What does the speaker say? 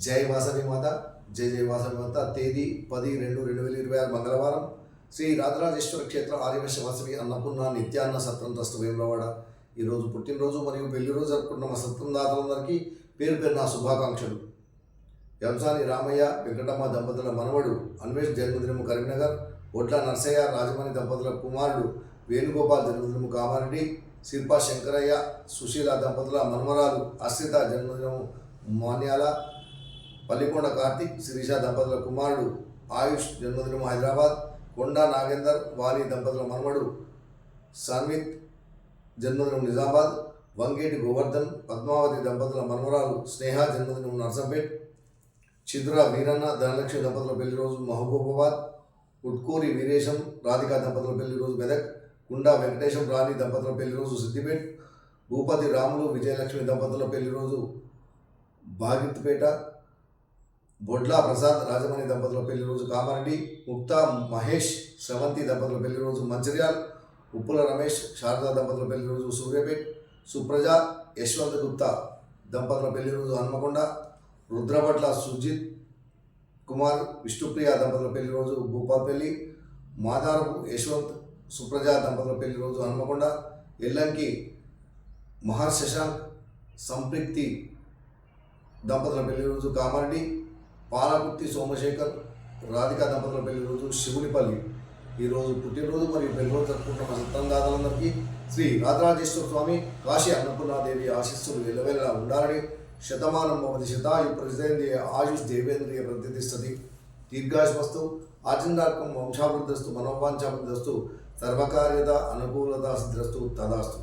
జై వాసవి మాత, జై జై వాసవి మాత. తేదీ 10/2/2026 మంగళవారం. శ్రీ రాజరాజేశ్వర క్షేత్ర ఆర్యవైశ్య వాసవి అన్నపూర్ణ నిత్యాన్న సత్రం ట్రస్ట్ వేములవాడ. ఈరోజు పుట్టినరోజు మరియు పెళ్లి రోజు జరుపుకుంటున్న మా సత్రందాతలందరికీ పేరు పేరు నా శుభాకాంక్షలు. యంసాని రామయ్య వెంకటమ్మ దంపతుల మనవడు అన్వేష్ జన్మదినము కరీంనగర్. ఒడ్ల నర్సయ్య రాజమణి దంపతుల కుమారుడు వేణుగోపాల్ జన్మదినము కామారెడ్డి. శిల్పా శంకరయ్య సుశీల దంపతుల మనమరాలు అశ్రిత జన్మదినము మాన్యాల. పల్లికొండ కార్తిక్ శిరీష దంపతుల కుమారుడు ఆయుష్ జన్మదినము హైదరాబాద్. కొండా నాగేందర్ వారి దంపతుల మనవడు సన్విత్ జన్మదినం నిజామాబాద్. వంగేటి గోవర్ధన్ పద్మావతి దంపతుల మనవరాలు స్నేహ జన్మదినం నర్సంపేట్. చిద్ర వీరన్న ధనలక్ష్మి దంపతుల పెళ్లి రోజు మహబూబాబాద్. ఉట్కూరి వీరేశం రాధికా దంపతుల పెళ్లి రోజు మెదక్. కుండా వెంకటేశం రాణి దంపతుల పెళ్లి రోజు సిద్దిపేట్. భూపతి రాములు విజయలక్ష్మి దంపతుల పెళ్లి రోజు బాగిత్పేట. బొడ్లా ప్రసాద్ రాజమణి దంపతుల పెళ్లి రోజు కామారెడ్డి. ముక్తా మహేష్ శ్రవంతి దంపతుల పెళ్లి రోజు మంచిర్యాల్. ఉప్పుల రమేష్ శారదా దంపతుల పెళ్లి రోజు సూర్యాపేట్. సుప్రజ యశ్వంత్ గుప్తా దంపతుల పెళ్లి రోజు హన్మకొండ. రుద్రభట్ల సుజిత్ కుమార్ విష్ణుప్రియ దంపతుల పెళ్లి రోజు భూపాల్పల్లి. మాదారపు యశ్వంత్ సుప్రజ దంపతుల పెళ్లి రోజు హన్మకొండ. ఎల్లంకి మహర్ శశాంక్ సంప్రీక్తి దంపతుల పెళ్లి రోజు కామారెడ్డి. పాలకుర్తి సోమశేఖర్ రాధికా దంపతుల పెళ్లి రోజు శివునిపల్లి. ఈరోజు పుట్టినరోజు మరియు పెళ్లి రోజు జరుపుకుంటున్న సత్తందాతలందరికీ శ్రీ రాజరాజేశ్వర స్వామి కాశీ అన్నపూర్ణాదేవి ఆశీస్సులు వెలువెలా ఉండాలని. శతమానం భవతి శతాయు ప్రజేంద్రియ ఆయుష్ దేవేంద్రియ ప్రతిష్టతి దీర్ఘాయుష్మస్తు ఆచందార్కం వంశాభివృద్ధస్తు మనోవాంఛాభివృద్ధస్తు సర్వకార్యత అనుకూలత సిద్ధిరస్తు తదాస్తు.